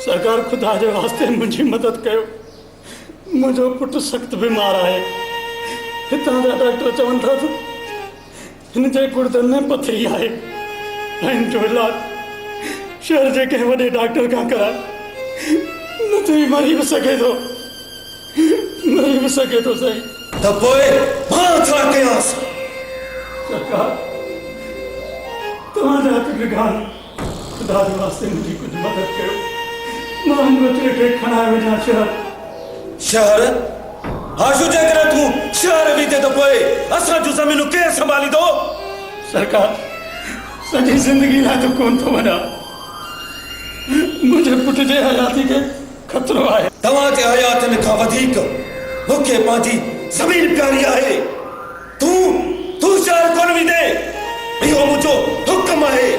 सरकार खुदा जे वास्ते मुझी मदद कयो। मुझो पुट सख्त बीमार है। हितां जा डॉक्टर चवन था हिन जे गुर्दन में पथरी है। जो इलाज शहर जे कंहिं वॾे डॉक्टर खां करा न तो मरी भी सके तो सही। त पोइ मां छा कयांसि? सरकार तव्हांजा हथ ॾिघान खुदा जे वास्ते मुझी कुछ मदद कयो। मां हिन बचे खे खणाए वञा शहर। आशू जेकर तूं शहर बीते तो पोइ असांजूं ज़मीनूं केरु संभालींदो? सरकार सॼी ज़िंदगी लाइ तो कोन थो वञा। मुंहिंजे पुट जे हयाती खे ख़तरो आहे। तव्हांजे हयातनि खां वधीक मूंखे पंहिंजी ज़मीन प्यारी आहे। तूं शहर कोन वेंदे, इहो मुंहिंजो हुक्म आहे।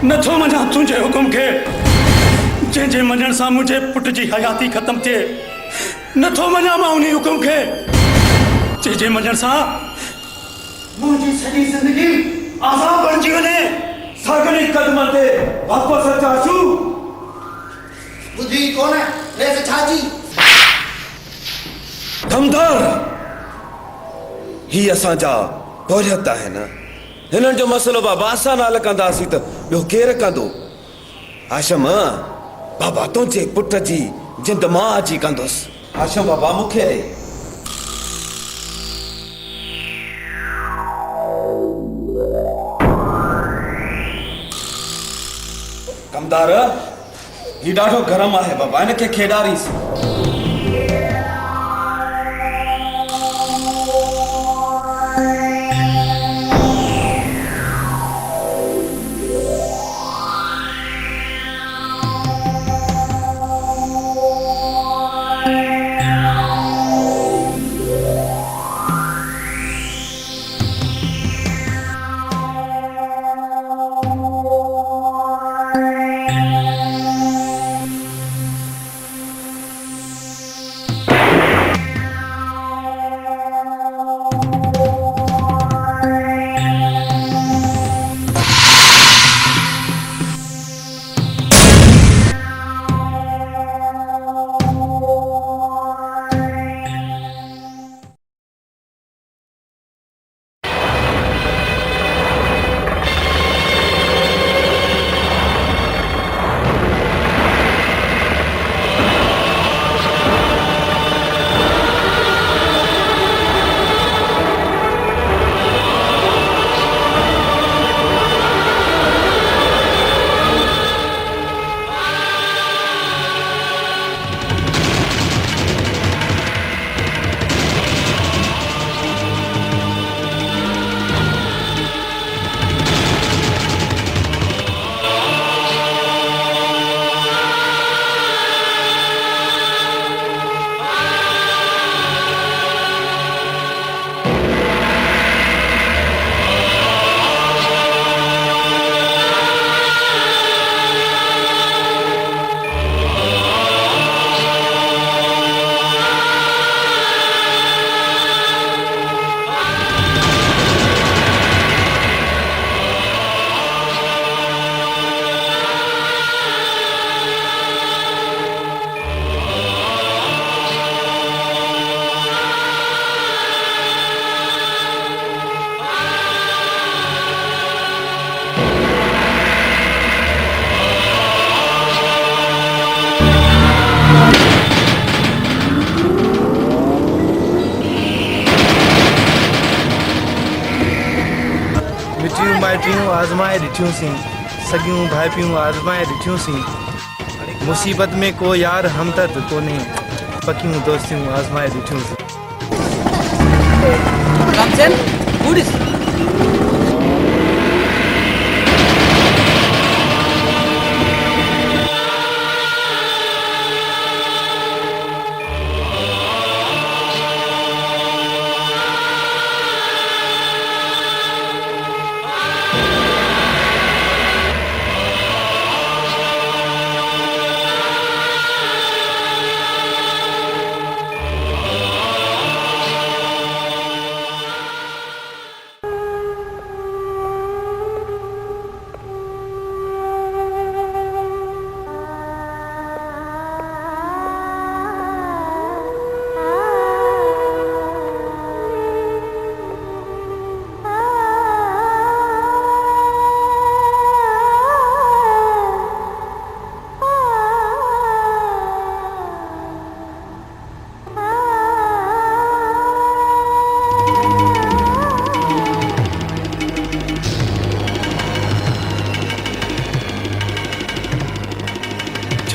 नथो मञा तुंहिंजे हुकुम खे, जंहिंजे मञण सां मुंहिंजे पुट जी हयाती ख़तम थिए। नथो मञा मां उन हुकुम खे, जंहिंजे मञण सां मुंहिंजी सॼी ज़िंदगी आज़ाद बणिजी वञे। सागनी कदम ते वापसि अचां। बुद्धि कोन रेस छाजी दमदार ही असांजा बोरियत आहे न। हिननि जो मसलो बाबा असां न हल कंदासीं त ॿियो केरु कंदो? हाशम बाबा तुंहिंजे पुट जी जिंद मां अची कंदुसि। हाशम बाबा मूंखे ॾे। कमदार ही ॾाढो गरम आहे बाबा, हिनखे खेॾारीसि। बेटियूं आज़माए ॾिठियूंसीं, सॻियूं भाइटियूं आज़माए ॾिठियूंसीं, मुसीबत में को यार हमदर्द कोन्हे, पकियूं दोस्तियूं आज़माए ॾिठियूंसीं। Ramsen, who is?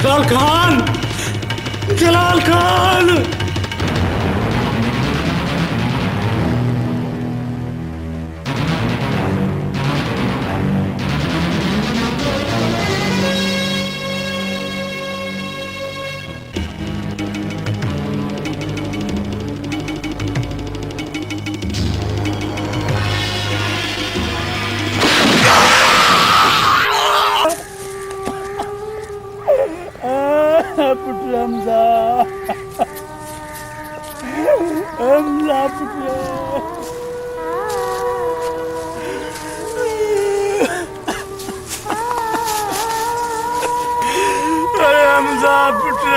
जलाल खान, जलाल खान। पुत्र हमजा, हमजा पुत्र। अरे हमजा पुत्र।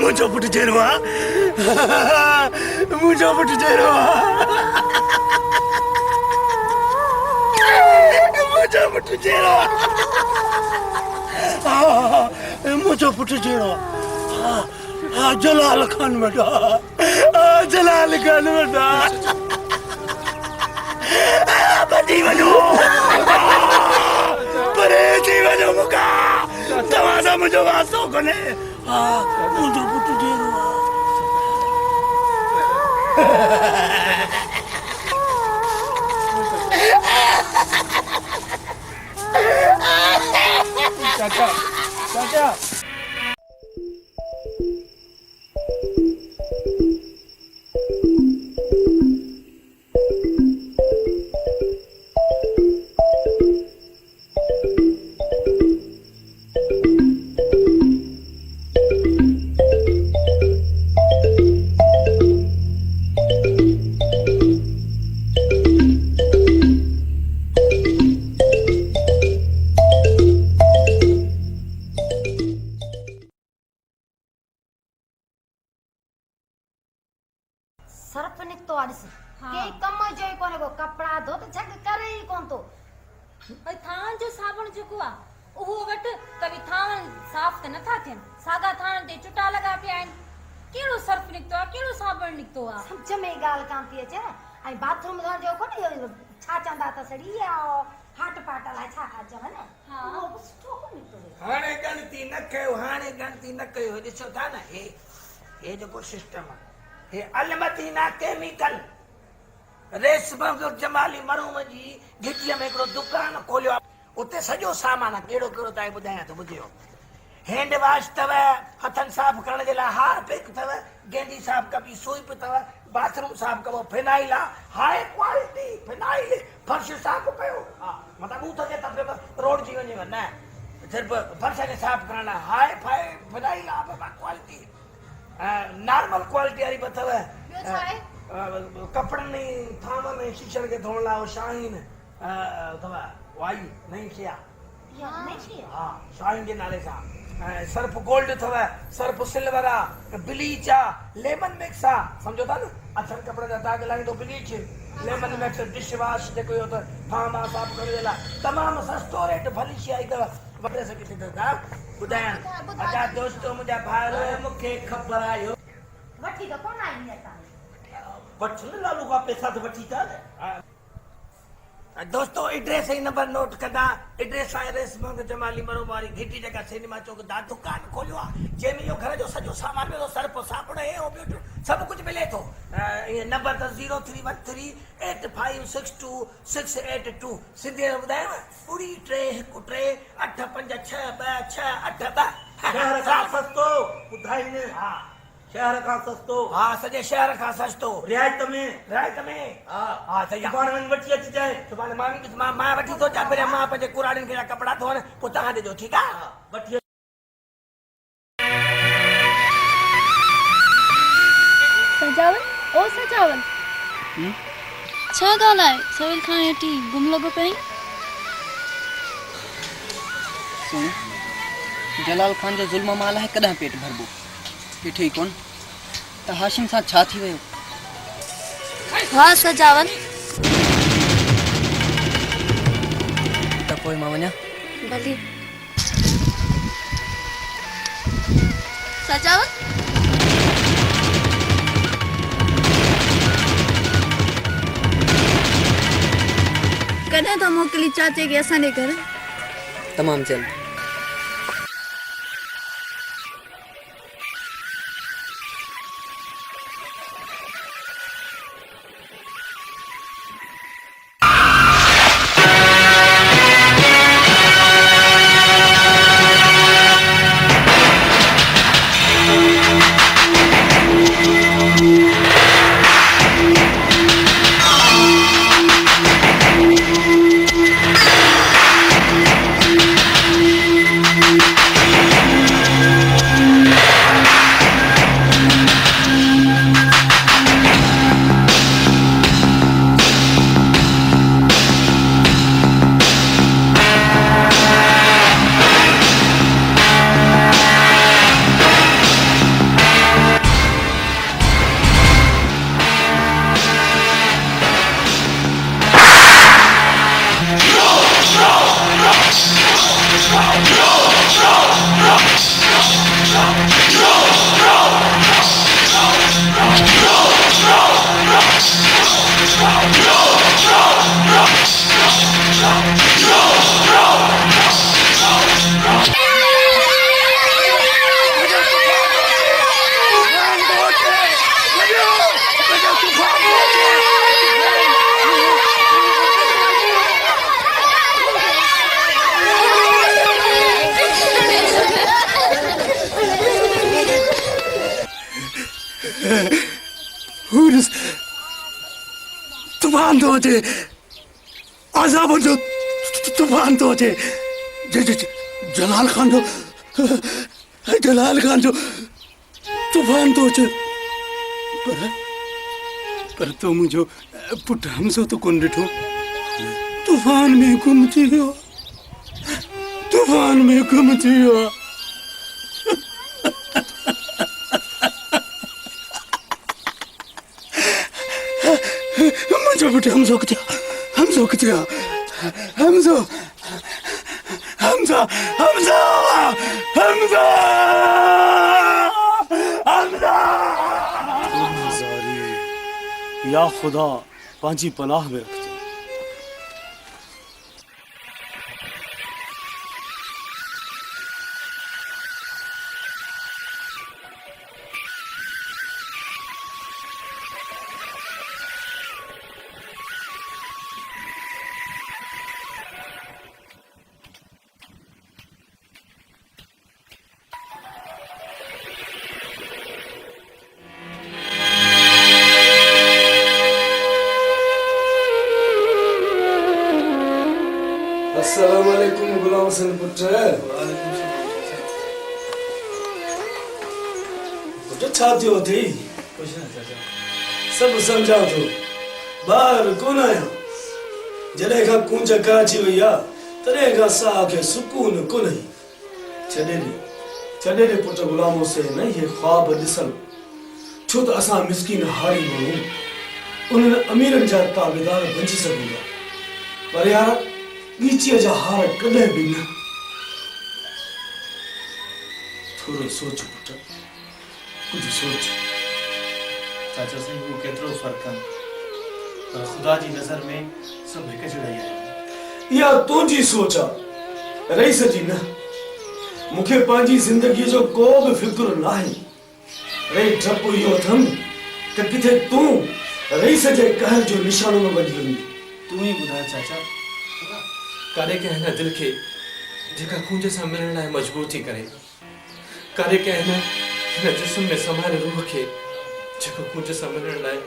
मुझो पुट जेरवा, मुझो पुट जेरवा, मुझो पुट जेरवा, मुझो पुट जेरवा। जलाल खान बेटा, जलाल खान बेटा, बची वञो, परे थी वञो मूंखां, तव्हां सां मुंहिंजो वास्तो कोन्हे। मुझो पुट जेरवा। चाचा, चाचा। सर्फ निकतो आ ॾिस के कम जो ई कोने को कपड़ा धो त छक करे ई कोन तो भई थान जो साबुण जेको आ उहो वट कभी थान साफ त नथा थियन सागा थान ते चुटा लगा पिया आहिनि केड़ो सर्फ निकतो आ केड़ो साबुण निकतो आ समझ में गाल कान थी अचे आई बाथरूम धोण जो कोने छा चंदा त सड़ी आ हाट पाट ला छा चवन हां वो सुठो को निकतो हाणे गणती न कयो हाणे गणती न कयो ॾिसो था न हे जेको सिस्टम आहे हे अलमदीना केमिकल रेशम जमाली मरूम जी गिटीअ में हिकिड़ो दुकान खोलियो उते सॼो सामान आहे कहिड़ो कहिड़ो तव्हांखे ॿुधायां थो ॿुधियो हैंड वॉश अथव हथनि साफ़ करण जे लाइ हारपिक अथव गेंडी साफ़ कबी सूप अथव बाथरूम साफ़ कबो फिनाइल आहे हाई क्वालिटी फिनाइल फर्श साफ़ कयो हा मतिलबु ॿूथ जे त रोड जी वञेव न सिर्फ़ु फर्श खे साफ़ करण लाइ हाई फाई फिनाइल आहे बाबा क्वालिटी नॉर्मल क्वालिटी वारी अथव कपिड़नि में थाम में शीशनि खे धोअण लाइ शाहीन अथव वाई नई शइ आहे इहा हमेशा हा शाइन जे नाले सां ऐं सर्फ गोल्ड अथव सर्फ सिल्वर आहे ब्लीच आहे लेमन मिक्स आहे सम्झो था न अथनि कपिड़े जा दाग लाहींदो bleach lemon mix dish wash जेको इहो त फार्म आहे साफ़ करण जे लाइ तमामु सस्तो रेट भली शइ आई अथव वठे सघे थी दादा ॿुधायां अदा दोस्तो मुंहिंजा भाइर मूंखे ख़बर आहे वठी त कोन आई असां वठ न लालू खां पैसा त वठी था दोस्तों एड्रेस ही नंबर नोट कंदा एड्रेस आहे रेसमंग जमाली मरोमारी घिटी जगह सिनेमा चौक दा दुकान खोलियो आहे जंहिंमें इहो घर जो सॼो सामान मिलो सर्फ साबुण हे हो ॿियो सभु कुझु मिले थो इहे नंबर त 03138562 सिंधी में ॿुधायांव 31313856262 शहर खां सस्तो ॿुधाईनि हा शहर खां सस्तो हा सॼे शहर खां सस्तो रियायत में हा हा सही आहे दुकान वञी वठी अचिजांइ सुभाणे मां वठी थो अचां पहिरियों मां पंहिंजे कुराड़ियुनि खे कपिड़ा धोअण पोइ तव्हां ॾिजो ठीकु आहे वठी सजावल ओ सजावल छा ॻाल्हि आहे सवेल खां हेठी गुम लॻो पई सुन जलाल खान जो ज़ुल्म माल है कॾहिं पेट भरबो ॾिठो ई कोन त हाशिम सां छा थी वियो हा सजावल त पोइ मां वञा भली सजावल कॾहिं त मोकिली चाचे खे असांजे घर तमामु जल्द तूफान तो अचे अज़ाब जो तूफान तो अचे जलाल खान जो तूफान तो अचे पर तो मुझो पुट हमसो तो कोन ॾिठो तूफान में गुम थी वियो मुझे पुट हमसो किथे हमसो या खुदा पांची पनाह में रखते अस्सलाम वालेकुम गुलाम हसन पुत्र छा थियो अथई सभु सम्झां थो ॿाहिरि कोन आहियां जॾहिं खां कूंज कराची वई आहे तॾहिं खां साह खे सुकून कोन्हे। छॾे ॾे पुट गुलाम हुसैन इहे ख्वाब ॾिसण, छो त असां मिसकीन हारी माण्हू उन्हनि अमीरनि जा ताबेदार बणिजी सघूं था, पर यार ॻीचीअ जा हार कॾहिं बि न। थोरो सोच पुट, कुझु सोच। चाचा साईं वो केतिरो फ़र्क़ु आहे, पर ख़ुदा जी नज़र में सभु हिकु जहिड़ा ई आहिनि। इहा तुंहिंजी सोच आहे, रईस जी न। मूंखे पंहिंजी ज़िंदगीअ जो को बि फ़िक्र न आहे। रही डपु इहो अथमि त किथे तूं रईस जे कहर जो निशानो न वॼी वञी। तूं ई ॿुधाए चाचा, काॾे कंहिं हिन दिलि खे जेका खूंज सां मिलण लाइ मजबूर थी करे, काॾे कंहिं हिन जिस्म में समायल रूह खे जेको खूंज सां मिलण लाइ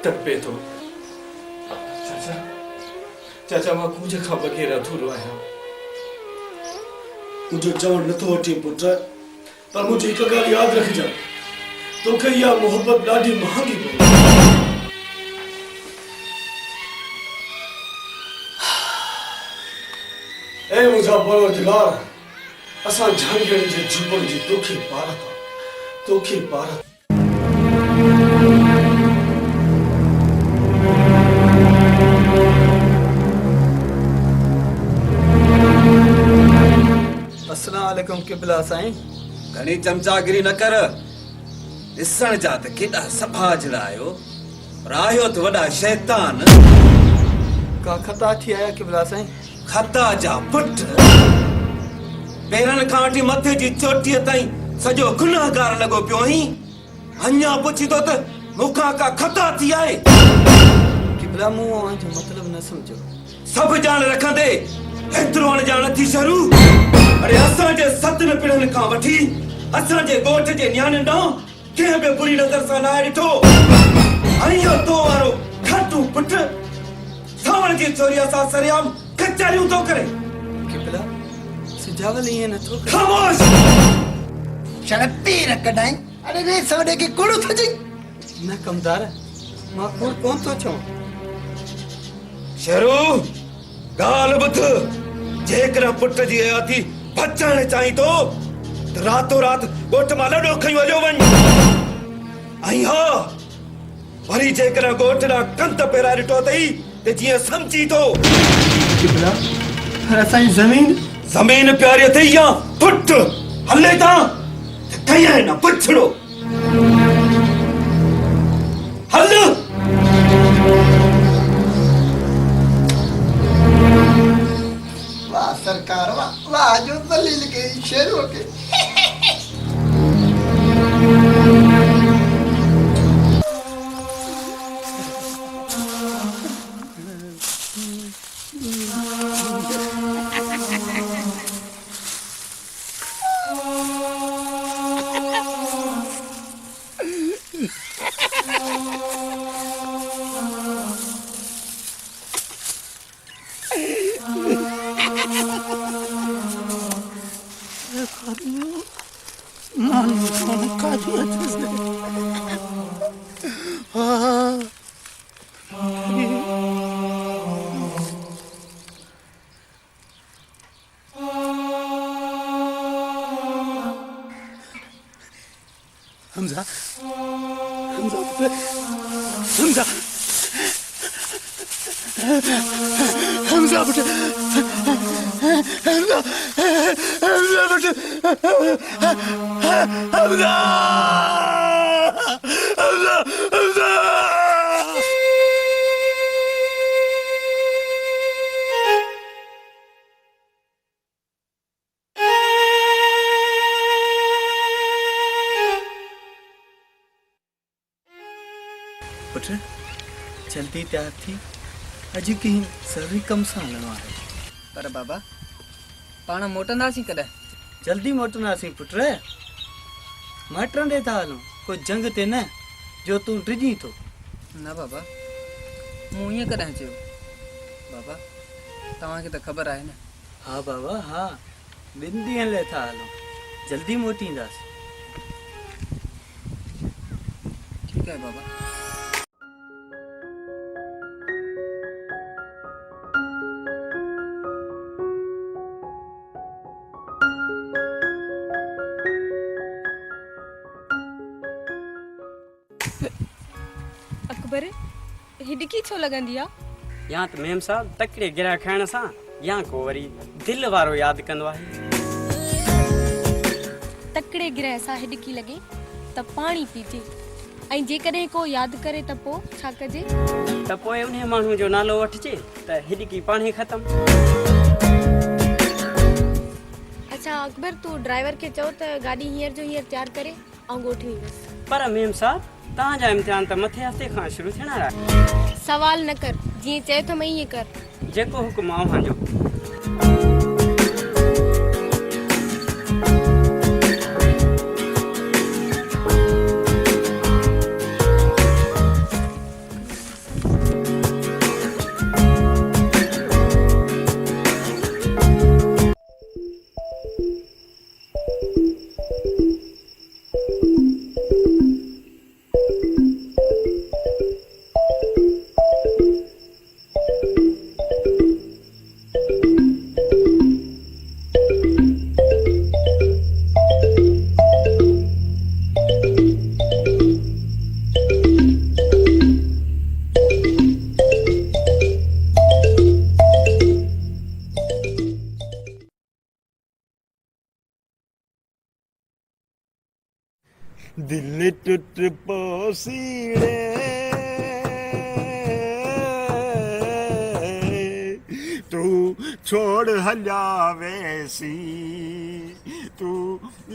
तड़पे थो। चाचा मां खूंज खां बग़ैर अधूरो आहियां। मुंहिंजो चवणु नथो अचे पुट, पर मुंहिंजी हिकु ॻाल्हि यादि रखजांइ, तोखे इहा मोहबत ॾाढी महांगी पवंदी। ऐ मुंहिंजा परवरदिगार, असां झांगियुनि जे झुपड़ जी तोखे पारत आहे, तोखे पारत। अस्सलाम वालेकुम किबला साईं। घणी चमचागिरी न कर। ॾिसण जा त केॾा सफ़ा जहिड़ा आहियो, पर आहियो त वॾा शैतान। का खता थी आया किबला साईं? खता जा पुट, पेरनि खां वठी मथे जी चोटीअ ताईं सॼो गुनाहगार लॻो पियो आहीं। अञा पुछी थो त मूंखां का खता थी आहे? किबला मूं जो मतिलब न सम्झो। सभु ॼाण रखंदे एतिरो अणॼाण थी शरू। अरे असांजे सतन पिणनि खां वठी असांजे ॻोठ जे न्याणियुनि ॾांहुं कंहिं बि बुरी नज़र सां न आहे ॾिठो। ऐं इहो तो वारो खाटू पुट सावण जी चोरीअ सां सरियाम कचहरियूं थो करे। किबला सिजावल ईअं नथो करे। ख़ामोश। शण पीर कढाई। अरे रे सोडे के कुड़ो थो जई। न कमदार, मां कूड़ कोन थो चवां। शेरू ॻाल्हि ॿुध, जेकॾहिं पुट जी हयाती बचाइण चाहीं थो त रातो रात ॻोठ मां लॾो खई हलियो वञ। ऐं हा, वरी जेकॾहिं ॻोठ ॾांहुं कंध पेराए ॾिठो अथई त जीअं सम्झी थो किबला असांजी ज़मीन प्यारी अथई या पुट हले था त कई न पुछड़ो हल। वाह सरकार, वाह वाह जो दलील के शेरों के। हमजा, हमजा, हमजा, हमजा बेटे, हमजा, हमजा बेटे, हमजा, हमजा, हमजा। पुट जल्दी तैयार थी, अॼु कहीं ज़रूरी कम सां हलणो आहे। पर बाबा पाण मोटंदासीं कॾहिं? जल्दी मोटंदासीं पुट। माइटनि ॾे था हलूं, कोई जंग ते न जो तूं डिॼी थो। न बाबा, मूं ईअं कॾहिं चयो? बाबा तव्हांखे त ख़बर आहे न। हाँ बाबा हाँ, 2 ॾींहंनि लाइ था हलूं, जल्दी मोटींदासीं। ठीकु आहे बाबा। अकबर हिडकी छो लगंदी आ? या त मेम साहब तकड़े गिरा खाइण सां या को वरी दिल वारो याद कंदो आहे। तकड़े गिरह सां हिडकी लगे त पानी पीजे ऐं जेकॾहिं को याद करे त पो छा कजे? त पोइ उन माण्हू जो नालो वठिजे त हिडकी पाणी ख़तम। अच्छा अकबर तू ड्राइवर खे चओ त गाड़ी हींअर जो हींअर तैयार करे ऐं ॻोठवी बस। पर मेम साहब तव्हांजा इम्तिहान त मथे हफ़्ते खां शुरू थियण वारा। सवाल न कर, जीअं चए थो मैं ईअं कर। जेको हुकुम अव्हांजो। दिल टूट पोसीड़े तू छोड़ हलिया वैसी तू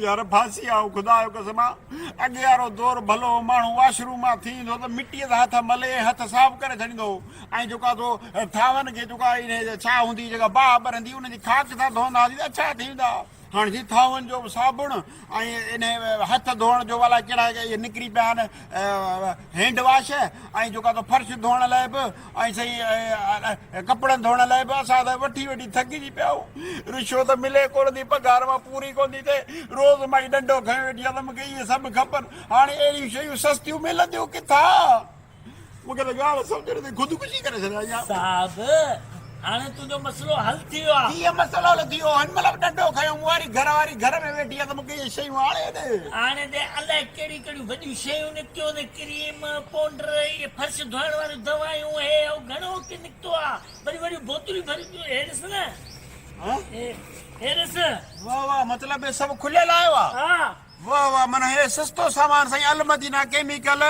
यार फांसी आओ खुदा जो कसम अॻे वारो दौर भलो माण्हू वॉशरूम मां थींदो त मिटीअ सां हथ मले हथ साफ़ करे छॾींदो ऐं जेका तो थावनि खे जेका इन छा हूंदी जेका बाहि ॿरंदी उनजी खाक सां धोईंदासीं त छा थींदा। हाँ जी थावन जो साबुण इन हथ धोण जो वाला कड़ा निकरी पिया हैंड वॉश जो तो फर्श धोण लाइ बि सही कपड़न धोण लाइ बि असां त वठी वठी थकिजी पिया रिश्वत मिले कोन थी पगार मां पूरी कोन थी थिए रोज़ मां डंडो खयो वेठी आहे त मूंखे इहे सभु खपनि हाणे अहिड़ियूं शयूं सस्तियूं मिलंदियूं किथां मूंखे त ॻाल्हि सम्झ नथी ख़ुदकुशी करे छॾिया साहब हाणे तुंहिंजो मसलो हल थी वियो आहे। कीअं मसलो हल थी वियो हिन महिल डंडो खयो मूं वारी घर में वेठी आहे त मूंखे इहे शयूं हाणे ते अलाए कहिड़ियूं कहिड़ियूं वॾियूं शयूं निकितियूं आहिनि क्रीम पाउडर इहे फर्श धोइण वारियूं दवायूं हे घणो की निकितो आहे वरी वॾियूं बोतलूं भरी पियूं हे ॾिस न हे ॾिस वाह वाह मतिलबु सभु खुलियल आयो आहे। हा वाह वाह माना हे सस्तो सामान साईं अलमदीना केमिकल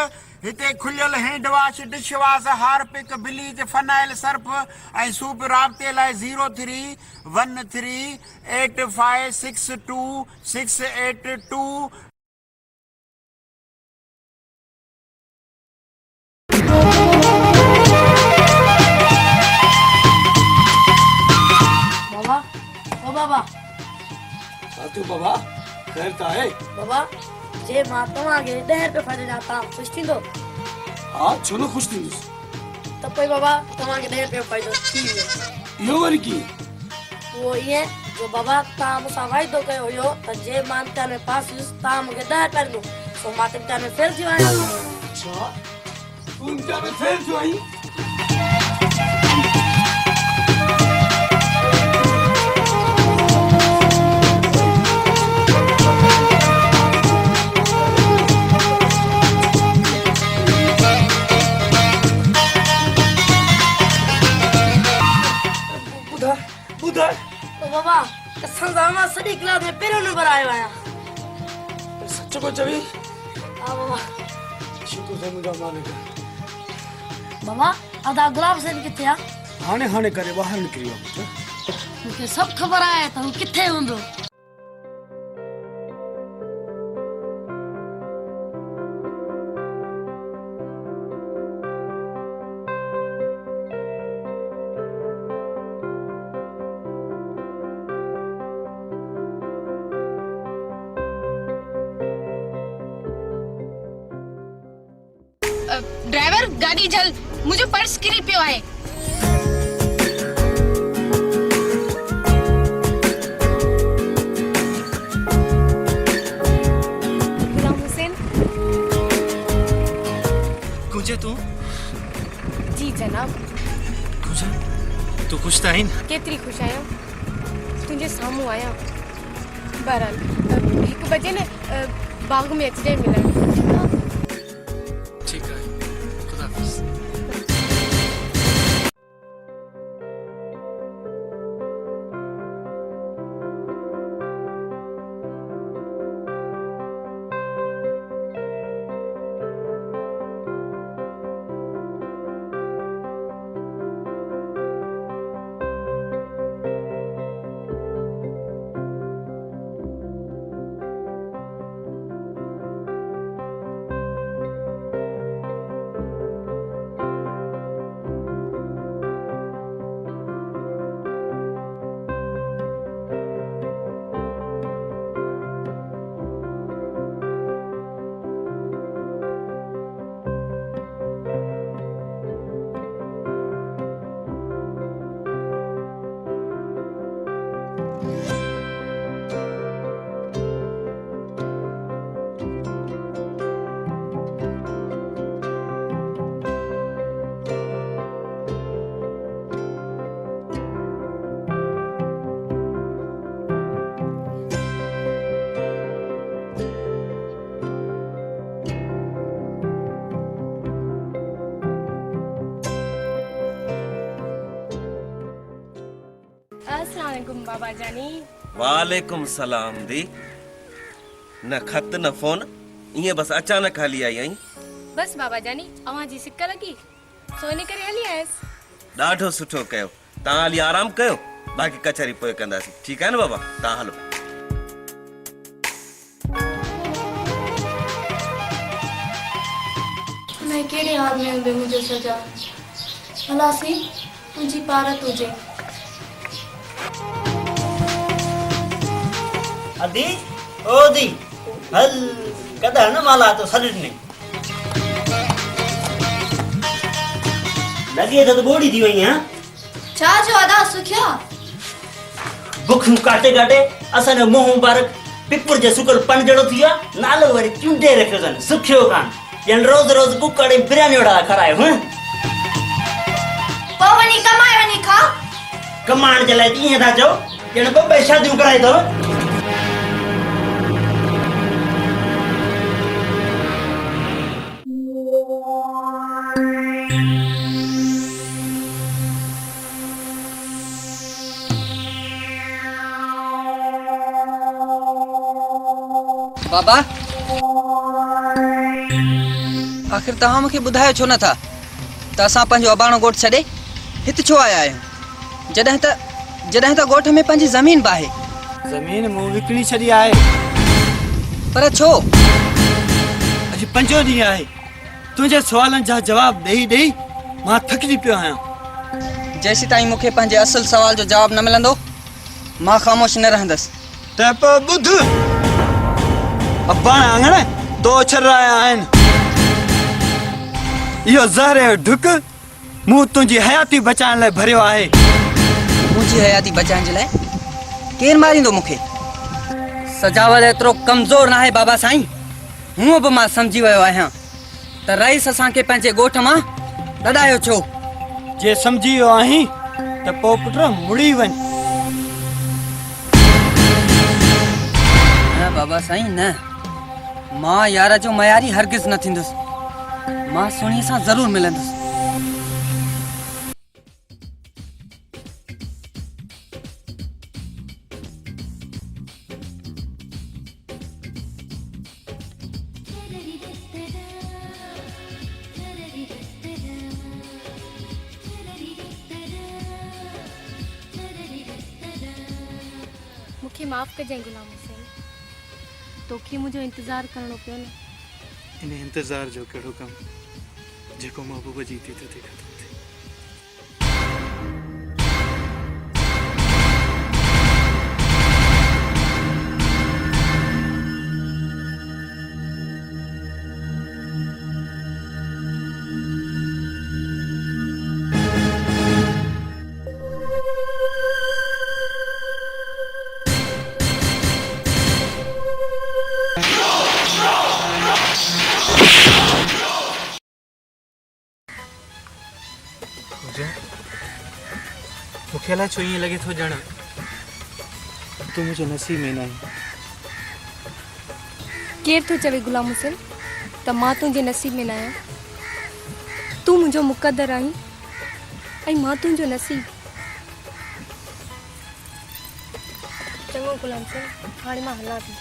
हिते खुलियल hand wash dish wash Harpic bleach phenyl Surf ऐं सूप राब्ते लाइ 03138562 बाबा ओ बाबा तू बाबा खैर त आहे बाबा जे मां तव्हांखे 10 रुपया फ़ाइदे ॾियां ख़ुशि थींदो? हा छो न ख़ुशि थींदुसि त पोइ बाबा तव्हांखे 10 रुपया फ़ाइदो थी वियो। इहो वरी कीअं? उहो ईअं जो बाबा तव्हां मूंसां वाइदो कयो हुयो त जे मां इम्तिहान में पास थियुसि तव्हां मूंखे 10 रुपया ॾींदो सो मां त इम्तिहान में फेल थियो आहियां। छा तूं इम्तिहान में फेल थियो आहीं? तो बाबा कसम सां मां सॼी क्लास में पहिरियों नंबर आयो आहियां। सच को चवी? हा बाबा शुक्र है मुंहिंजा मालिक। बाबा आधा गुलाब सेन किथे आहे? हाणे करे ॿाहिरि निकिरी वियो पुटु। मूंखे सभु ख़बर आहे त हू किथे हूंदो। ड्राइवर गाड़ी झल मुझे पर्स किरी पियो आहे। गुलाम हुसैन कुंजे तू? जी जनाब। कुंजे तू खुश त आहीं? केतरी खुश आहियां तुंहिंजे साम्हूं आहियां। बहरहाल 1 बजे न बाग में अचिजांइ मिलण। जानी। वालेकुम सलाम दी। न खत न फोन, इएं बस अचानक हली आई आई। बस बाबा जानी अवां जी सिक लगी सोने करे हली आयस। ॾाढो सुठो कयो। तव्हां हली आराम कयो, बाक़ी कचहरी पोइ कंदासीं। ठीकु आहे न बाबा? तव्हां हलो। मैं केड़े हाल में हूंदे मुझे सजा हलासी तुझी पार तुझे। अदी ओ दी हल कदा न माला तो सरिट ने लगे तो बोड़ी दी वई हां। छा जो अदा सुखिया बुख काटे काटे असन मोह मुबारक पिपुर जे सुकल पन जड़ो थिया नालो वरी चुंडे रखियो सन सुखियो कान यन रोज रोज कुकड़े बिरयानी उड़ा खराए हैं। पवनी कमाए वनी खा कमाण जे लाए इहे था चो यन बे शादियूं कराई तो। बाबा आखिर तव्हां मूंखे ॿुधायो छो नथा त असां पंहिंजो अबाणो ॻोठ छॾे हिते छो आया आहियूं जॾहिं त ॻोठ में पंहिंजी ज़मीन बि आहे। ज़मीन मूं विकिणी छॾी आहे। पर छो? अॼु 5 ॾींहं आहे तुंहिंजे सुवालनि जा जवाब ॾेई ॾेई मां थकिजी पियो आहियां। जेसीं ताईं मूंखे पंहिंजे असुल सवाल जो जवाब न मिलंदो मां ख़ामोश न रहंदसि। त पोइ ॿुध अबाण आंगण तो छराया आहिनि। इहो ज़हर जो ढुक मूं तुंहिंजी हयाती बचाइण लाइ भरियो आहे। मुंहिंजी हयाती बचाइण जे लाइ केरु मारींदो मूंखे? सजावल एतिरो कमज़ोर न आहे बाबा साईं। हूअं बि मां सम्झी वियो आहियां त रईस असांखे पंहिंजे ॻोठ मां लॾायो छो। जे सम्झी वियो आहीं त पोइ पुट मुड़ी वञ। न बाबा साईं न, मां यार जो मयारी हरगिज़ न थींदुसि। मां सुणीअ सां ज़रूर मिलंदुसि। मूंखे माफ़ कजांइ गुलाम हुसैन, तोखे मुंहिंजो इंतज़ारु करणो पियो न। इन इंतज़ार जो कहिड़ो कमु जेको महबूब जी थी ते ख़तमु थिए। मूंखे अलाए छो ईअं लॻे थो ॼण तूं मुंहिंजे नसीब में न आहीं। केरु थो चवे गुलाम हुसैन त मां तुंहिंजे नसीब में न आहियां? तूं मुंहिंजो मुक़दर आहीं ऐं मां तुंहिंजो नसीब। चङो गुलाम हुसैन, हाणे मां हलां थी,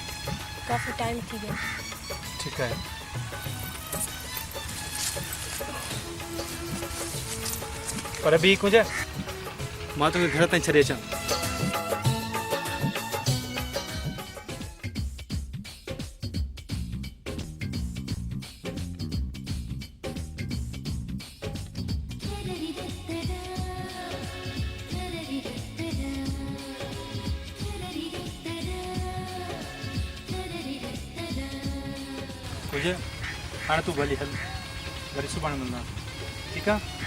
काफ़ी टाइम थी वियो। ठीकु आहे। पर बि कुझु मां तोखे घर ताईं छॾे अचां। कुझु हाणे तूं भली हल, वरी सुभाणे मिलंदा। ठीकु आहे?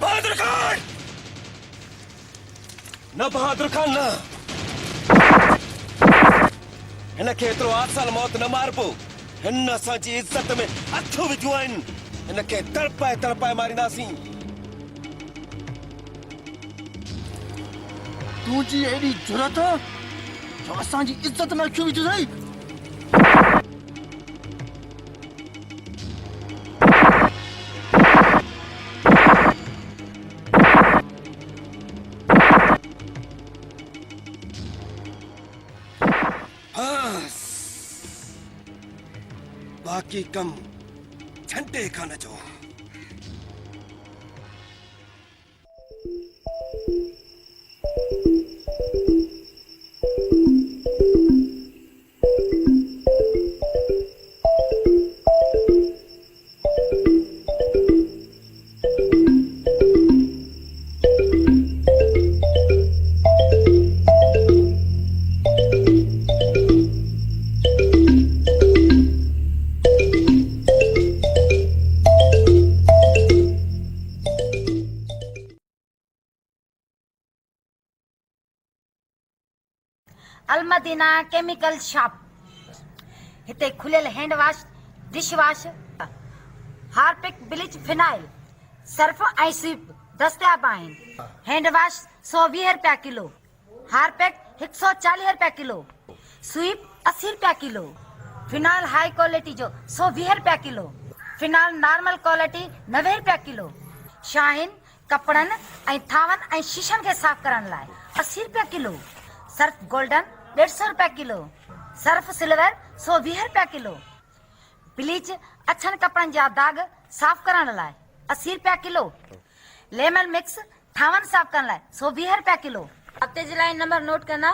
बहादुर खान न बहादुर खान न हिनखे एतिरो आसान मौत न मारबो हिन असांजी इज़त में हथु विधियूं आहिनि हिनखे तड़पाए तड़पाए मारींदासीं तुझी एडी जुरत जो असांजी इज्जत में अखियूं विझंदई बाकी कम झंडे खान जो अलमदीना केमिकल शॉप हिते खुलियल hand wash dish wash Harpic bleach phenyl Surf ऐं स्वीप दस्तियाब आहिनि हैंड वॉश 120 रुपया किलो हार्पिक 140 रुपया किलो स्वीप 80 रुपया किलो फिनाइल हाई क्वालिटी जो 120 रुपया किलो फिनाइल नॉर्मल क्वालिटी 90 रुपया किलो शाहीन कपड़न ऐं थावन ऐं शीशन के साफ करण लाइ 80 रुपया किलो सर्फ गोल्डन 150 रुपया किलो सर्फ सिल्वर 120 रुपया किलो ब्लीच अछन कपड़न जा दाग साफ करण लाइ 80 रुपया किलो लेमन मिक्स थावन साफ करण लाइ 120 रुपया किलो हफ्ते जे लाइ नंबर नोट करना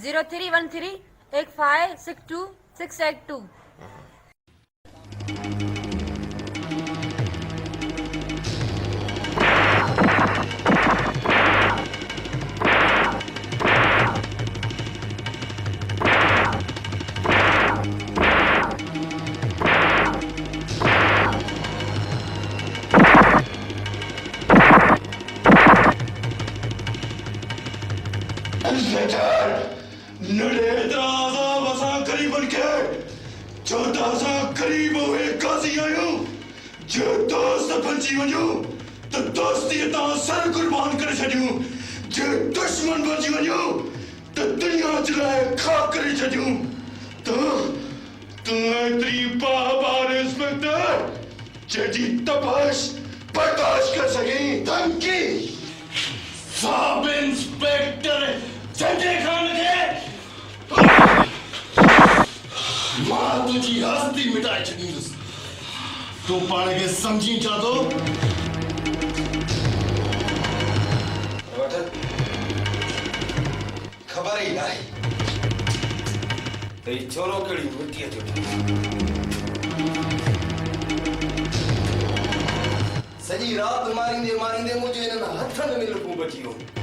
0313 8562 682 तू पाण खे समझी चाहतो खबर ही नाहे त ही छोरो कहिड़ी मिटीअ जो सॼी राति मारींदे मारींदे मुंहिंजे हिननि हथनि में लुकूं बची वियो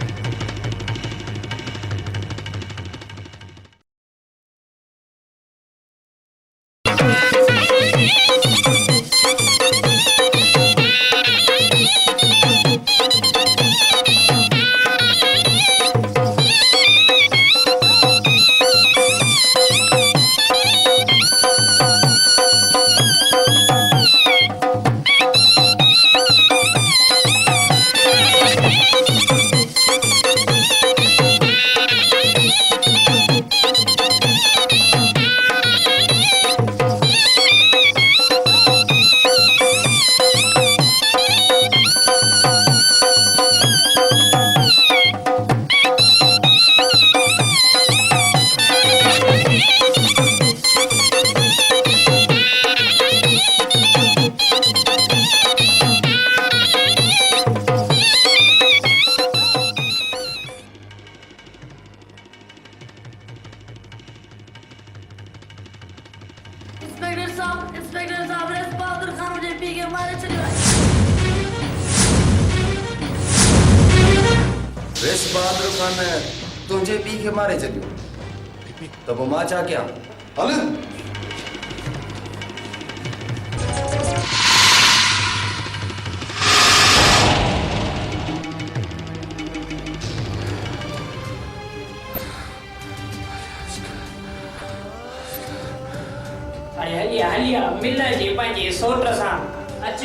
साहब, इंस्पेक्टर साहब, रेस बहादुर खान मुझे पी के मारे चले गए। रेस बहादुर खान ने तुझे पी के मारे चलियो तो वो मां चा क्या हल अरे हलिया हलिया मिल जी पंहिंजे सोट सां अच।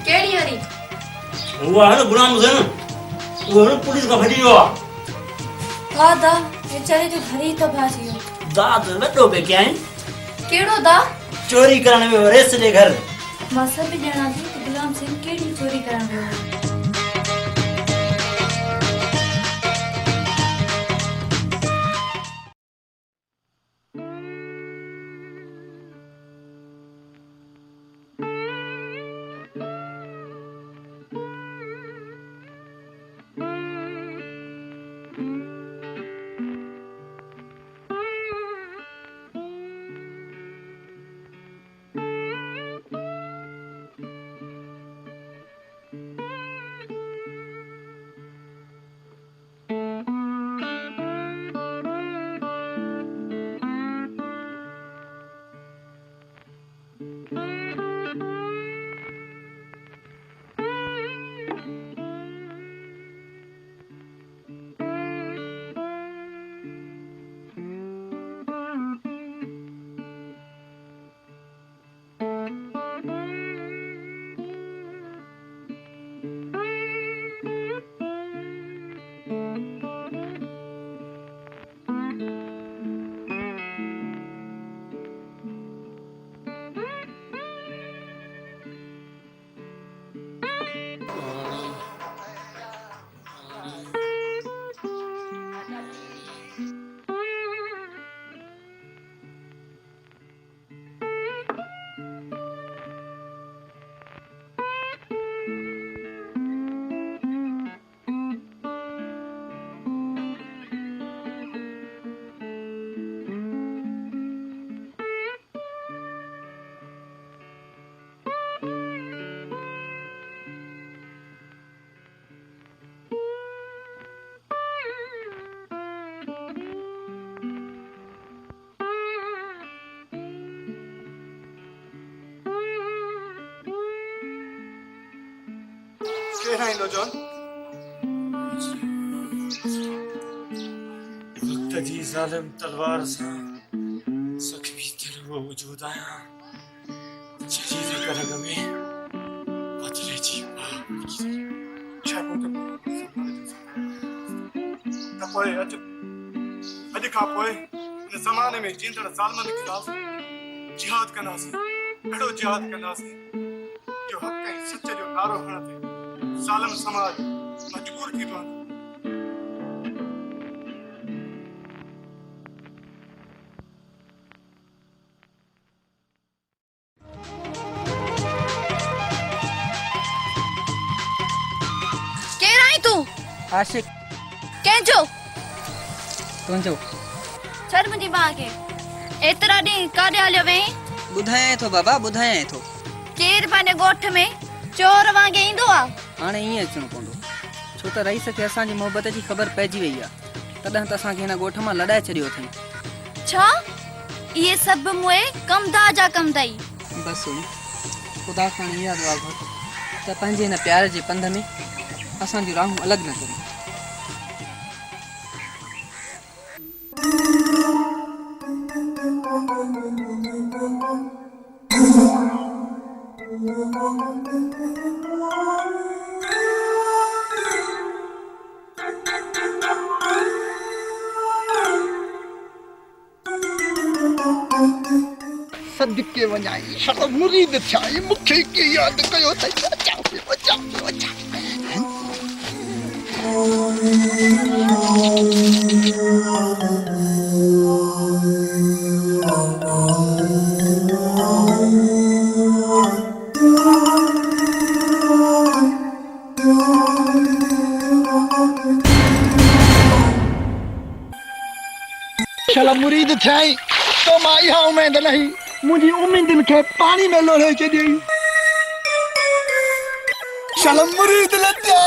केड़ी हरी? वो है ना गुलाम हुसैन, वो है ना पुलिस का फटी हुआ। हाँ दा, बेचारे जो घर ही तो भाजी हो। दा तो वड्डो पे क्या है? केड़ो दा? चोरी करने में रेस जे घर। मां सब ॼणा थी कि गुलाम सिंह केड़ी चोरी करण वियो हो। केना ईंदो जॉन? वक्त जी ज़ालिम तलवार सां ज़ख्मी दिल वो वजूद आया जजी जे करग में बदले जी छा त पोइ अॼु खां पोइ हिन ज़माने में जींदड़ ज़ालिमनि ख़िलाफ़ जिहाद कंदासीं, अहिड़ो जिहाद कंदासीं जो हक़ ऐं सच जो नारो हणण ते ज़ालिम समाज मजबूर थी पवंदो। केर आई तूं? आशिक कंहिंजो? तुंहिंजो। छॾ मुंहिंजी मां खे। एतिरा ॾींहं काॾे हलियो वहीं? ॿुधायां थो बाबा, ॿुधायां थो। केर पंहिंजे ॻोठ में चोर वांगुरु ईंदो आहे? हाणे ईअं अचणो पवंदो छो त रईस खे असांजी मोहबत जी ख़बर पइजी वई आहे, तॾहिं त असांखे हिन ॻोठ मां लॾाए छॾियो अथई। छा? इहे सभु मुए कमदा जा कम अथई। बसि सुन, ख़ुदा खां इहा दुआ घुर त पंहिंजे हिन प्यार जे पंध में असांजूं राहूं अलॻि न कनि। सदके वञाई शल मुरीद थियाई मूंखे कीअं यादि कयो अथई? अचां पियो अचां। शल मुरीद थियाई तो मां इहा उमेद नहीं मुझी उम्मीदन के पानी में लोढ़े छॾियई। शल मुरीद लॻिया